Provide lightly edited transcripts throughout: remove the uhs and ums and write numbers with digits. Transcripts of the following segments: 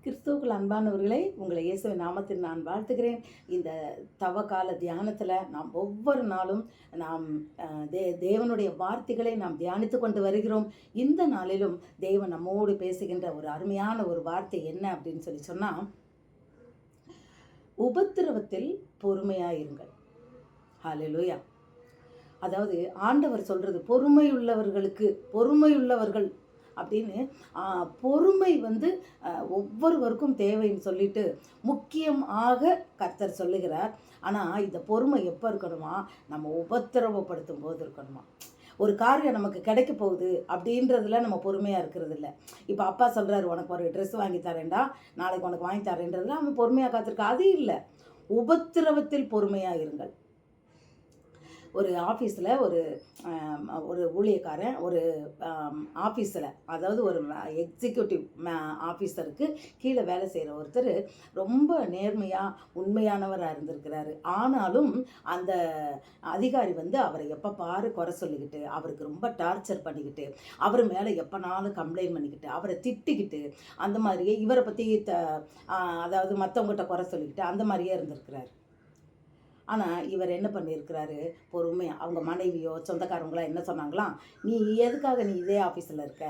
கிறிஸ்துவுக்குள் அன்பானவர்களே, உங்களை இயேசுவின் நாமத்தில் நான் வாழ்த்துகிறேன். இந்த தவக்கால தியானத்தில் நாம் ஒவ்வொரு நாளும் நாம் தேவனுடைய வார்த்தைகளை நாம் தியானித்து கொண்டு வருகிறோம். இந்த நாளிலும் தேவன் நம்மோடு பேசுகின்ற ஒரு அருமையான ஒரு வார்த்தை என்ன அப்படின்னு சொன்னால், உபத்திரவத்தில் பொறுமையாயிருங்கள். ஹல்லேலூயா. அதாவது ஆண்டவர் சொல்றது பொறுமையுள்ளவர்கள் அப்படின்னு. பொறுமை ஒவ்வொருவருக்கும் தேவைன்னு சொல்லிட்டு முக்கியமாக கர்த்தர் சொல்லுகிறார். ஆனால் இந்த பொறுமை எப்போ இருக்கணுமா? நம்ம உபத்திரவப்படுத்தும் போது இருக்கணுமா? ஒரு காரியம் நமக்கு கிடைக்க போகுது அப்படின்றதுல நம்ம பொறுமையாக இருக்கிறது இல்லை. இப்போ அப்பா சொல்கிறாரு, உனக்கு ஒரு ட்ரெஸ் வாங்கி தரேன்டா, நாளைக்கு உனக்கு வாங்கி தரேன்றதுல அவன் பொறுமையாக காத்திருக்கா. அது இல்லை, உபத்திரவத்தில் பொறுமையாக இருங்கள். ஒரு ஆஃபீஸில் ஒரு ஊழியக்காரன் ஒரு ஆஃபீஸில், அதாவது ஒரு எக்ஸிக்யூட்டிவ் ஆஃபீஸருக்கு கீழே வேலை செய்கிற ஒருத்தர் ரொம்ப நேர்மையாக உண்மையானவராக இருந்திருக்கிறாரு. ஆனாலும் அந்த அதிகாரி அவரை எப்போ பாரு குறை சொல்லிக்கிட்டு, அவருக்கு ரொம்ப டார்ச்சர் பண்ணிக்கிட்டு, அவர் மேலே எப்போனாலும் கம்ப்ளைண்ட் பண்ணிக்கிட்டு, அவரை திட்டிக்கிட்டு, அந்த மாதிரியே இவரை பற்றி அதாவது மற்றவங்ககிட்ட குறை சொல்லிக்கிட்டு அந்த மாதிரியே இருந்திருக்கிறார். ஆனால் இவர் என்ன பண்ணியிருக்கிறாரு, பொறுமையாக அவங்க மனைவியோ சொந்தக்காரங்களோ என்ன சொன்னாங்களாம், நீ எதுக்காக நீ இதே ஆஃபீஸில் இருக்க,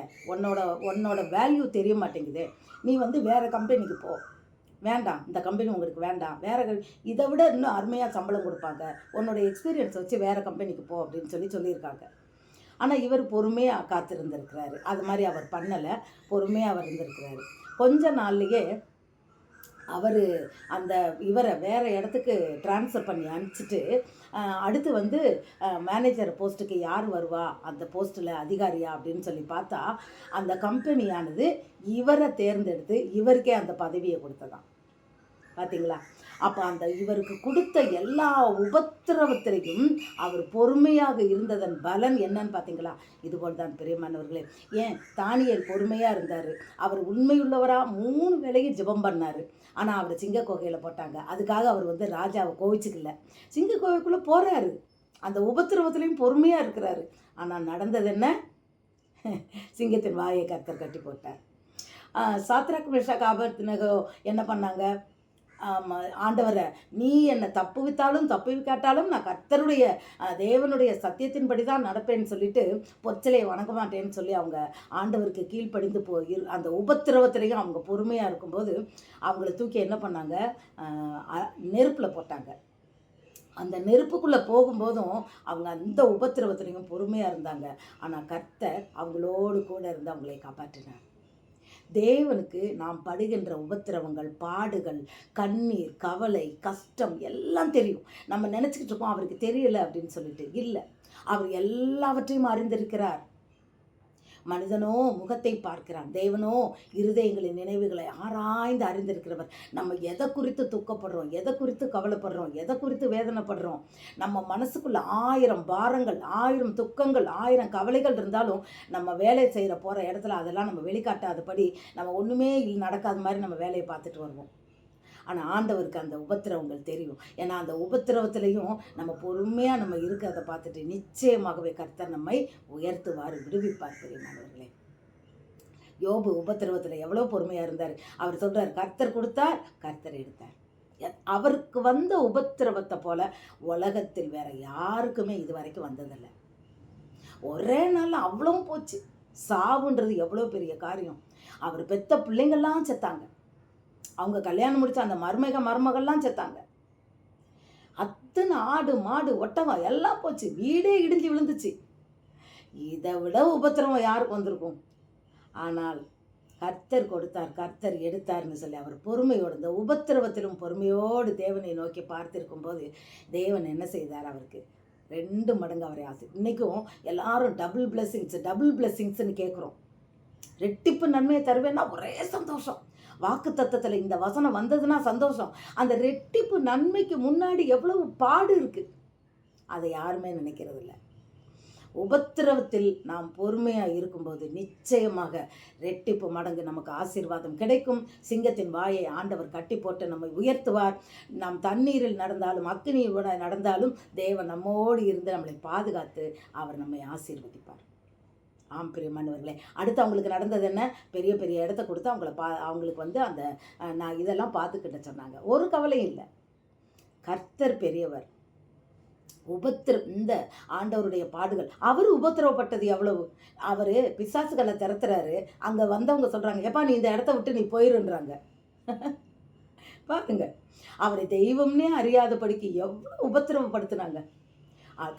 உன்னோட வேல்யூ தெரிய மாட்டேங்குது, நீ வேறு கம்பெனிக்கு போ, வேண்டாம் இந்த கம்பெனி உங்களுக்கு வேண்டாம், வேறு இதை விட இன்னும் அருமையாக சம்பளம் கொடுப்பாங்க, உன்னோட எக்ஸ்பீரியன்ஸ் வச்சு வேறு கம்பெனிக்கு போ அப்படின்னு சொல்லியிருக்காங்க. ஆனால் இவர் பொறுமையாக காத்திருந்திருக்கிறாரு. அது மாதிரி அவர் பண்ணலை, பொறுமையாக அவர் இருந்திருக்கிறாரு. கொஞ்ச நாள்லேயே அவர் இவரை வேறு இடத்துக்கு ட்ரான்ஸ்ஃபர் பண்ணி அனுப்பிச்சிட்டு, அடுத்து மேனேஜர் போஸ்ட்டுக்கு யார் வருவா அந்த போஸ்ட்டில் அதிகாரியா அப்படின்னு சொல்லி பார்த்தா, அந்த கம்பெனியானது இவரை தேர்ந்தெடுத்து இவருக்கே அந்த பதவியை கொடுத்ததான். பார்த்தீங்களா? அப்போ இவருக்கு கொடுத்த எல்லா உபத்திரவத்திலையும் அவர் பொறுமையாக இருந்ததன் பலன் என்னன்னு பார்த்தீங்களா? இதுபோல் தான் பிரியமானவர்களே. ஏன் தானியேல் பொறுமையாக இருந்தார். அவர் உண்மையுள்ளவராக 3 வேளையும் ஜெபம் பண்ணார். ஆனால் அவர் சிங்க குகையில் போட்டாங்க. அதுக்காக அவர் ராஜாவை கோவிச்சுக்கல. சிங்க குகைக்குள்ளே போகிறாரு, அந்த உபத்திரவத்திலையும் பொறுமையாக இருக்கிறாரு. ஆனால் நடந்தது என்ன? சிங்கத்தின் வாயை கர்த்தர் கட்டி போட்டார். சாத்ராக் மேஷாக் ஆபேத்நேகோ என்ன பண்ணாங்க? ஆண்டவரை, நீ என்னை தப்புவிக்காட்டாலும் நான் கர்த்தருடைய தேவனுடைய சத்தியத்தின்படி தான் நடப்பேன்னு சொல்லிட்டு பொற்சிலையை வணங்க மாட்டேன்னு சொல்லி அவங்க ஆண்டவருக்கு கீழ்ப்படிந்து போய் அந்த உபத்திரவத்திலையும் அவங்க பொறுமையாக இருக்கும்போது அவங்கள தூக்கி என்ன பண்ணாங்க, நெருப்பில் போட்டாங்க. அந்த நெருப்புக்குள்ளே போகும்போதும் அவங்க அந்த உபத்திரவத்திலையும் பொறுமையாக இருந்தாங்க. ஆனால் கர்த்தர் அவங்களோடு கூட இருந்து அவங்களை காப்பாற்றினார். தேவனுக்கு நாம் படுகின்ற உபத்திரவங்கள், பாடுகள், கண்ணீர், கவலை, கஷ்டம் எல்லாம் தெரியும். நம்ம நினச்சிக்கிட்டு இருக்கோம் அவருக்கு தெரியலை அப்படின்னு சொல்லிட்டு. இல்லை, அவர் எல்லாவற்றையும் அறிந்திருக்கிறார். மனிதனோ முகத்தை பார்க்கிறான், தேவனோ இருதயங்களின் நினைவுகளை ஆராய்ந்து அறிந்திருக்கிறவர். நம்ம எதை குறித்து துக்கப்படுறோம், எதை குறித்து கவலைப்படுறோம், எதை குறித்து வேதனைப்படுறோம், நம்ம மனசுக்குள்ள 1000 பாரங்கள், 1000 துக்கங்கள், 1000 கவலைகள் இருந்தாலும் நம்ம வேலை செய்கிற போகிற இடத்துல அதெல்லாம் நம்ம வெளிக்காட்டாதபடி நம்ம ஒன்றுமே நடக்காத மாதிரி நம்ம வேலையை பார்த்துட்டு வருவோம். ஆனால் ஆண்டவருக்கு அந்த உபத்திரவங்கள் தெரியும். ஏன்னா அந்த உபத்திரவத்திலையும் நம்ம பொறுமையாக நம்ம இருக்கிறத பார்த்துட்டு நிச்சயமாகவே கர்த்தர் நம்மை உயர்த்துவார், விடுவிப்பார். பெரியமானவர்களே, யோபு உபத்திரவத்தில் எவ்வளோ பொறுமையாக இருந்தார். அவர் சொல்கிறார், கர்த்தர் கொடுத்தார், கர்த்தர் எடுத்தார். அவருக்கு வந்த உபத்திரவத்தை போல உலகத்தில் வேற யாருக்குமே இது வரைக்கும் வந்ததில்லை. ஒரே நாள் அவ்வளவும் போச்சு. சாவுன்றது எவ்வளோ பெரிய காரியம். அவர் பெத்த பிள்ளைங்கள்லாம் செத்தாங்க. அவங்க கல்யாணம் முடிச்ச அந்த மருமகள்லாம் செத்தாங்க. அத்தனை ஆடு மாடு ஒட்டகம் எல்லாம் போச்சு. வீடே இடிஞ்சு விழுந்துச்சு. இதை விட உபத்திரவம் யாருக்கு வந்திருக்கும்? ஆனால் கர்த்தர் கொடுத்தார், கர்த்தர் எடுத்தார்னு சொல்லி அவர் பொறுமையோடு, இந்த உபத்திரவத்திலும் பொறுமையோடு தேவனை நோக்கி பார்த்திருக்கும் போது தேவன் என்ன செய்தார்? அவருக்கு 2 மடங்கு அவரை ஆசை. இன்றைக்கும் எல்லாரும் டபுள் பிளெஸ்ஸிங்ஸ்ன்னு கேட்குறோம். ரெட்டிப்பு நன்மையை தருவேன்னா ஒரே சந்தோஷம். வாக்கு தத்தத்தில் இந்த வசனம் வந்ததுன்னா சந்தோஷம். அந்த ரெட்டிப்பு நன்மைக்கு முன்னாடி எவ்வளவு பாடு இருக்குது, அதை யாருமே நினைக்கிறது இல்லை. உபத்திரவத்தில் நாம் பொறுமையாக இருக்கும்போது நிச்சயமாக ரெட்டிப்பு மடங்கு நமக்கு ஆசீர்வாதம் கிடைக்கும். சிங்கத்தின் வாயை ஆண்டவர் கட்டி போட்டு நம்மை உயர்த்துவார். நாம் தண்ணீரில் நடந்தாலும் அக்கினியோட நடந்தாலும் தேவன் நம்மோடு இருந்து நம்மளை பாதுகாத்து அவர் நம்மை ஆசீர்வதிப்பார். ஆம் பிரியமானவர்களே, அடுத்து அவங்களுக்கு நடந்தது என்ன? பெரிய பெரிய இடத்த கொடுத்து அவங்களுக்கு வந்து அந்த நான் இதெல்லாம் பார்த்துக்கிட்ட சொன்னாங்க. ஒரு கவலையும் இல்ல. கர்த்தர் பெரியவர். இந்த ஆண்டவருடைய பாடுகள், அவரு உபத்திரவப்பட்டது எவ்வளவு? அவரு பிசாசுகள தெரத்துறாரு. அங்க வந்தவங்க சொல்றாங்க, "எப்பா நீ இந்த இடத்த விட்டு நீ போயிருன்றாங்க." பாருங்க. அவரை தெய்வம்னே அறியாதபடிக்கு எவ்வளவு உபத்திரவப்படுத்துனாங்க.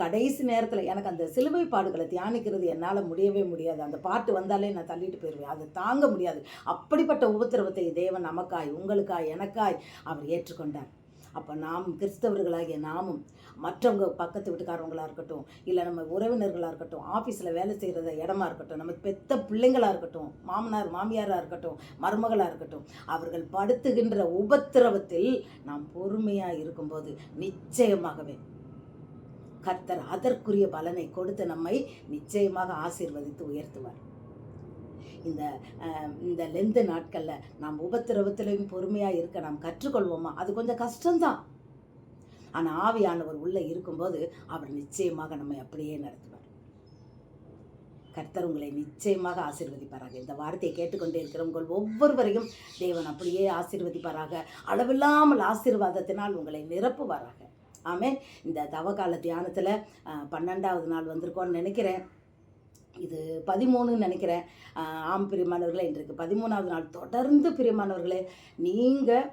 கடைசி நேரத்தில எனக்கு அந்த சிலுவை பாடுகள தியானிக்கிறது என்னால முடியவே முடியாது. அந்த பாட்டு வந்தாலே நான் தள்ளிட்டு போயிருவேன். அத தாங்க முடியாது. அப்படிப்பட்ட உபத்திரவத்தை தேவன் நமக்காய், உங்களுக்காய், எனக்காய் அவர் ஏற்றுக்கொண்டார். அப்ப நாம் கிறிஸ்தவர்களாகிய நாமும் மற்றவங்க பக்கத்து வீட்டுக்காரவங்களா இருக்கட்டும், இல்ல நம்ம உறவினர்களா இருக்கட்டும், ஆஃபீஸ்ல வேலை செய்கிற இடமா இருக்கட்டும், நம்ம பெத்த பிள்ளைங்களா இருக்கட்டும், மாமனார் மாமியாரா இருக்கட்டும், மருமகளா இருக்கட்டும், அவர்கள் படுத்துகின்ற உபத்திரவத்தில் நாம் பொறுமையா இருக்கும்போது நிச்சயமாகவே கர்த்தர் அதற்குரிய பலனை கொடுத்து நம்மை நிச்சயமாக ஆசீர்வதித்து உயர்த்துவார். இந்த இந்த லெந்து நாட்களில் நாம் உபத்திரவத்திலையும் பொறுமையாக இருக்க நாம் கற்றுக்கொள்வோமா? அது கொஞ்சம் கஷ்டம்தான். ஆனால் ஆவியானவர் உள்ளே இருக்கும்போது அவர் நிச்சயமாக நம்மை அப்படியே நடத்துவார். கர்த்தர் உங்களை நிச்சயமாக ஆசீர்வதிப்பாராக. இந்த வார்த்தையை கேட்டுக்கொண்டே இருக்கிற உங்கள் ஒவ்வொருவரையும் தேவன் அப்படியே ஆசீர்வதிப்பாராக. அளவில்லாமல் ஆசீர்வாதத்தினால் உங்களை நிரப்புவாராக. ஆமென். இந்த தவகால தியானத்தில் 12வது நாள் வந்திருக்கோன்னு நினைக்கிறேன். இது 13 நினைக்கிறேன். ஆம் பிரியமானவர்களே, இன்றைக்கு 13வது நாள். தொடர்ந்து பிரியமானவர்களே, நீங்கள்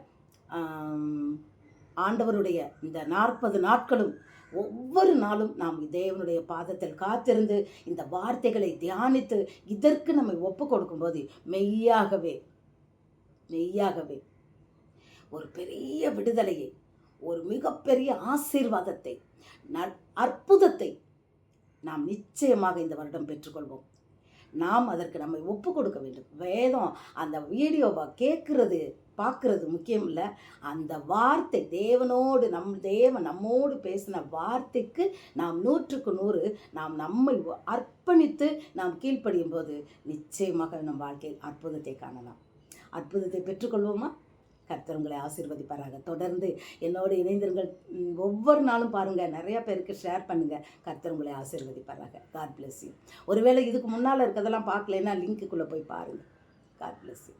ஆண்டவருடைய இந்த 40 நாட்களும் ஒவ்வொரு நாளும் நாம் தேவனுடைய பாதத்தில் காத்திருந்து இந்த வார்த்தைகளை தியானித்து இதற்கு நம்மை ஒப்பு கொடுக்கும்போது மெய்யாகவே மெய்யாகவே ஒரு பெரிய விடுதலையை, ஒரு மிகப்பெரிய ஆசீர்வாதத்தை, அற்புதத்தை நாம் நிச்சயமாக இந்த வருடம் பெற்றுக்கொள்வோம். நாம் அதற்கு நம்மை ஒப்பு கொடுக்க வேண்டும். வேதம் அந்த வீடியோவை கேட்குறது பார்க்குறது முக்கியம் இல்லை. அந்த வார்த்தை தேவனோடு தேவன் நம்மோடு பேசின வார்த்தைக்கு நாம் 100க்கு 100 நாம் நம்மை அர்ப்பணித்து நாம் கீழ்ப்படியும் போது நிச்சயமாக நம் வாழ்க்கையில் அற்புதத்தை காணலாம். அற்புதத்தை பெற்றுக்கொள்வோமா? கர்த்தர் உங்களை ஆசீர்வதிப்பாராக. தொடர்ந்து என்னோடு இணைந்திருங்கள். ஒவ்வொரு நாளும் பாருங்கள், நிறையா பேருக்கு ஷேர் பண்ணுங்கள். கர்த்தர் உங்களை ஆசீர்வதிப்பாராக. God bless you. ஒருவேளை இதுக்கு முன்னால் இருக்கிறதெல்லாம் பார்க்கலன்னா லிங்க்குள்ளே போய் பாருங்கள். God bless you.